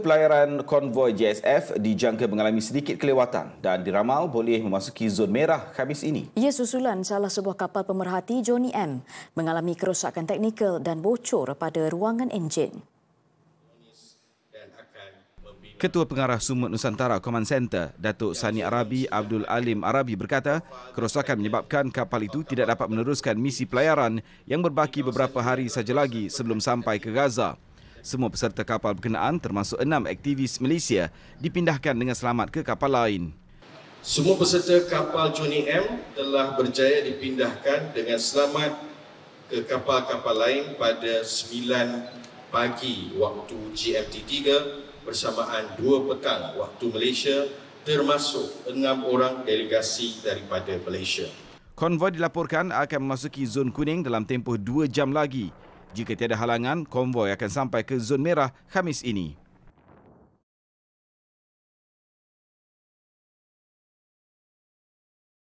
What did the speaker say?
Pelayaran konvoi JSF dijangka mengalami sedikit kelewatan dan diramal boleh memasuki zon merah Khamis ini. Ia susulan salah sebuah kapal pemerhati Johnny M mengalami kerosakan teknikal dan bocor pada ruangan enjin. Ketua Pengarah Sumut Nusantara Command Center, Datuk Sani Arabi Abdul Alim Arabi berkata, kerosakan menyebabkan kapal itu tidak dapat meneruskan misi pelayaran yang berbaki beberapa hari saja lagi sebelum sampai ke Gaza. Semua peserta kapal berkenaan termasuk 6 aktivis Malaysia dipindahkan dengan selamat ke kapal lain. Semua peserta kapal Johnny M telah berjaya dipindahkan dengan selamat ke kapal-kapal lain pada 9 pagi waktu GMT 3 bersamaan 2 petang waktu Malaysia, termasuk 6 orang delegasi daripada Malaysia. Konvoi dilaporkan akan memasuki zon kuning dalam tempoh 2 jam lagi. Jika tiada halangan, konvoi akan sampai ke zon merah Khamis ini.